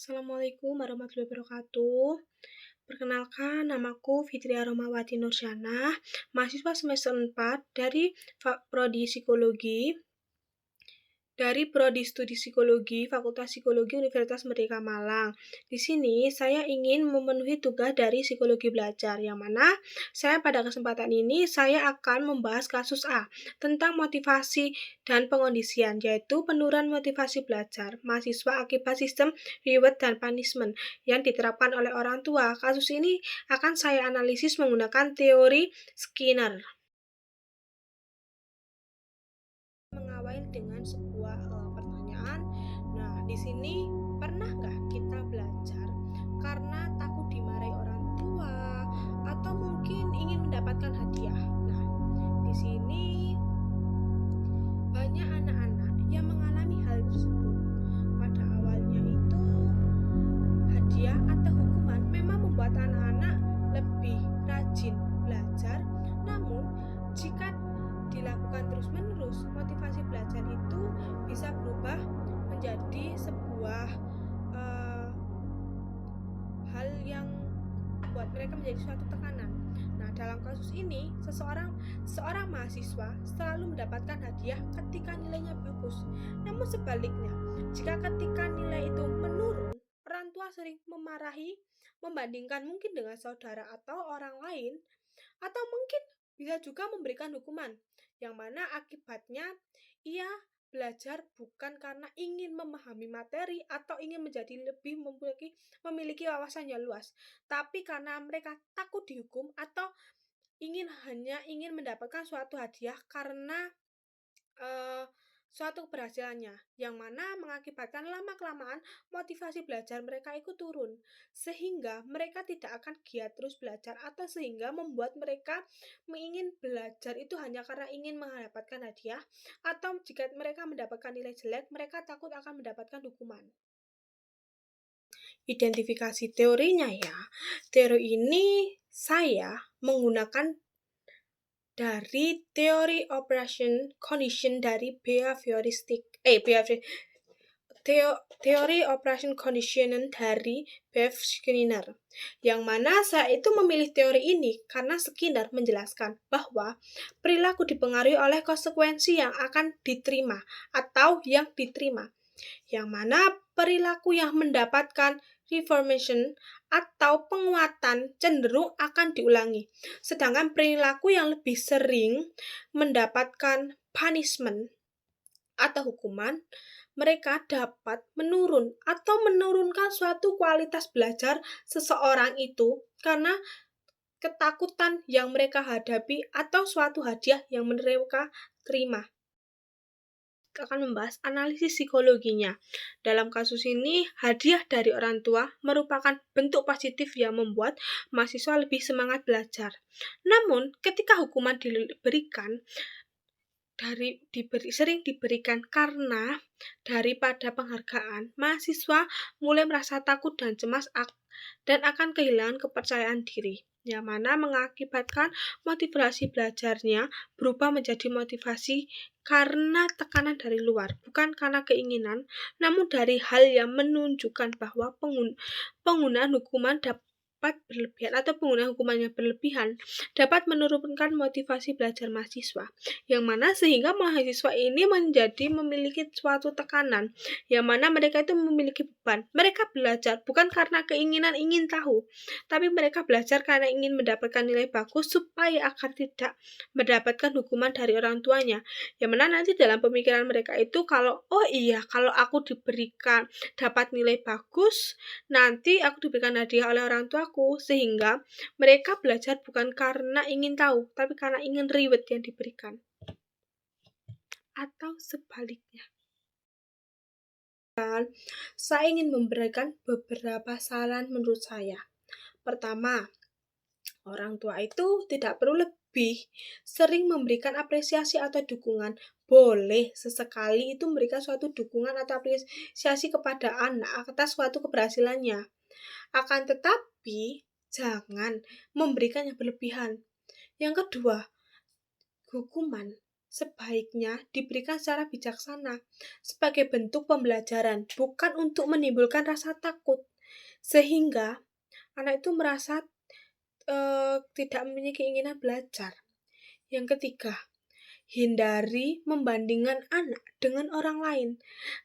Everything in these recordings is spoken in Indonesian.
Assalamualaikum warahmatullahi wabarakatuh. Perkenalkan, namaku Fitri Aromawati Nursyana, mahasiswa semester 4 dari Prodi Psikologi, dari Prodi Studi Psikologi, Fakultas Psikologi Universitas Merdeka Malang. Di sini saya ingin memenuhi tugas dari psikologi belajar, yang mana pada kesempatan ini saya akan membahas kasus A tentang motivasi dan pengondisian, yaitu penurunan motivasi belajar mahasiswa akibat sistem reward dan punishment yang diterapkan oleh orang tua. Kasus ini akan saya analisis menggunakan teori Skinner. Mengawali dengan sebuah pertanyaan. Nah, di sini pernah nggak kita belajar karena takut dimarahi orang tua atau mungkin ingin mendapatkan hadiah? Nah, di sini banyak anak-anak yang mengalami hal tersebut. Pada awalnya itu hadiah atau hukuman memang membuat anak-anak lebih rajin belajar, namun jika dilakukan terus-menerus, motivasi belajar itu bisa berubah menjadi sebuah hal yang membuat mereka menjadi suatu tekanan. Nah, dalam kasus ini, seorang mahasiswa selalu mendapatkan hadiah ketika nilainya bagus. Namun sebaliknya, jika ketika nilai itu menurun, orang tua sering memarahi, membandingkan mungkin dengan saudara atau orang lain, atau mungkin bisa juga memberikan hukuman, yang mana akibatnya ia belajar bukan karena ingin memahami materi atau ingin menjadi lebih memiliki wawasan yang luas, tapi karena mereka takut dihukum atau hanya ingin mendapatkan suatu hadiah karena suatu keberhasilannya, yang mana mengakibatkan lama-kelamaan motivasi belajar mereka itu turun, sehingga mereka tidak akan giat terus belajar, atau sehingga membuat mereka ingin belajar itu hanya karena ingin mendapatkan hadiah, atau jika mereka mendapatkan nilai jelek, mereka takut akan mendapatkan hukuman. Identifikasi teorinya ya, teori ini saya menggunakan dari teori operation condition dari teori operation condition dari B.F. Skinner, yang mana saya itu memilih teori ini karena Skinner menjelaskan bahwa perilaku dipengaruhi oleh konsekuensi yang akan diterima atau yang diterima, yang mana perilaku yang mendapatkan reformation atau penguatan cenderung akan diulangi, sedangkan perilaku yang lebih sering mendapatkan punishment atau hukuman, mereka dapat menurun atau menurunkan suatu kualitas belajar seseorang itu karena ketakutan yang mereka hadapi atau suatu hadiah yang mereka terima. Akan membahas analisis psikologinya. Dalam kasus ini, hadiah dari orang tua merupakan bentuk positif yang membuat mahasiswa lebih semangat belajar. Namun, ketika hukuman diberikan, sering diberikan karena daripada penghargaan, mahasiswa mulai merasa takut dan cemas dan akan kehilangan kepercayaan diri, yang mana mengakibatkan motivasi belajarnya berubah menjadi motivasi karena tekanan dari luar, bukan karena keinginan, namun dari hal yang menunjukkan bahwa penggunaan hukuman dapat berlebihan atau penggunaan hukumannya berlebihan dapat menurunkan motivasi belajar mahasiswa, yang mana sehingga mahasiswa ini memiliki suatu tekanan, yang mana mereka itu memiliki beban. Mereka belajar bukan karena keinginan ingin tahu, tapi mereka belajar karena ingin mendapatkan nilai bagus supaya agar tidak mendapatkan hukuman dari orang tuanya, yang mana nanti dalam pemikiran mereka itu kalau aku dapat nilai bagus, nanti aku diberikan hadiah oleh orang tuaku, sehingga mereka belajar bukan karena ingin tahu, tapi karena ingin reward yang diberikan. Atau sebaliknya. Saya ingin memberikan beberapa saran menurut saya. Pertama, orang tua itu tidak perlu lebih sering memberikan apresiasi atau dukungan. Boleh sesekali itu memberikan suatu dukungan atau apresiasi kepada anak atas suatu keberhasilannya. Akan tetapi, jangan memberikan yang berlebihan. Yang kedua, hukuman sebaiknya diberikan secara bijaksana sebagai bentuk pembelajaran, bukan untuk menimbulkan rasa takut. Sehingga anak itu merasa tidak mempunyai keinginan belajar. Yang ketiga, hindari membandingkan anak dengan orang lain,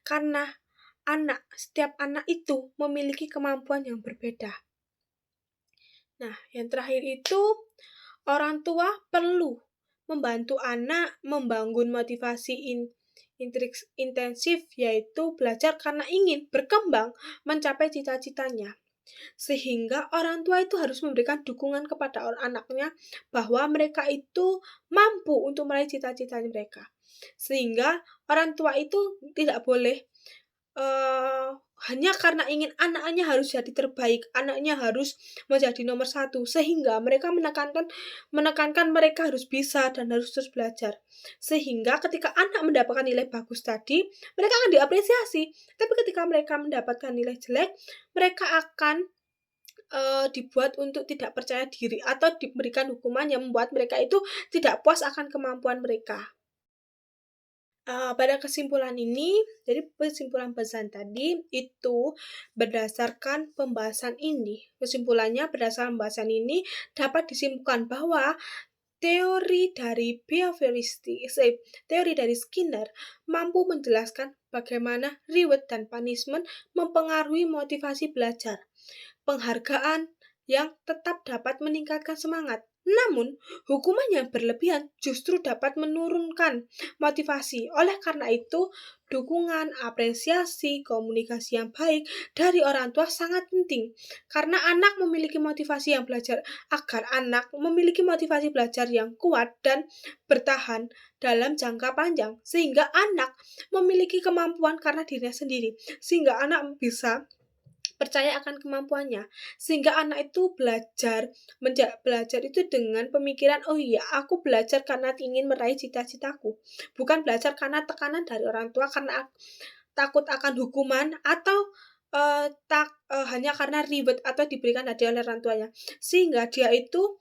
karena setiap anak itu memiliki kemampuan yang berbeda. Nah, yang terakhir itu, orang tua perlu membantu anak membangun motivasi intensif, yaitu belajar karena ingin berkembang mencapai cita-citanya. Sehingga orang tua itu harus memberikan dukungan kepada anaknya bahwa mereka itu mampu untuk meraih cita-cita mereka. Sehingga orang tua itu tidak boleh hanya karena ingin anaknya harus jadi terbaik, anaknya harus menjadi nomor satu, sehingga mereka menekankan mereka harus bisa dan harus terus belajar. Sehingga ketika anak mendapatkan nilai bagus tadi, mereka akan diapresiasi. Tapi ketika mereka mendapatkan nilai jelek, mereka akan dibuat untuk tidak percaya diri atau diberikan hukuman yang membuat mereka itu tidak puas akan kemampuan mereka. Pada kesimpulan ini, jadi kesimpulan pesan tadi itu berdasarkan pembahasan ini. Kesimpulannya berdasarkan pembahasan ini dapat disimpulkan bahwa teori dari teori dari Skinner mampu menjelaskan bagaimana reward dan punishment mempengaruhi motivasi belajar. Penghargaan yang tetap dapat meningkatkan semangat. Namun, hukuman yang berlebihan justru dapat menurunkan motivasi. Oleh karena itu, dukungan, apresiasi, komunikasi yang baik dari orang tua sangat penting. Karena anak memiliki motivasi yang belajar, agar anak memiliki motivasi belajar yang kuat dan bertahan dalam jangka panjang. Sehingga anak memiliki kemampuan karena dirinya sendiri. Sehingga anak bisa percaya akan kemampuannya, sehingga anak itu belajar itu dengan pemikiran, oh iya, aku belajar karena ingin meraih cita-citaku, bukan belajar karena tekanan dari orang tua, karena takut akan hukuman, atau hanya karena reward atau diberikan hadiah oleh orang tuanya, sehingga dia itu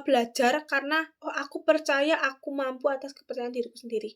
belajar karena, oh, aku percaya aku mampu atas kepercayaan diriku sendiri.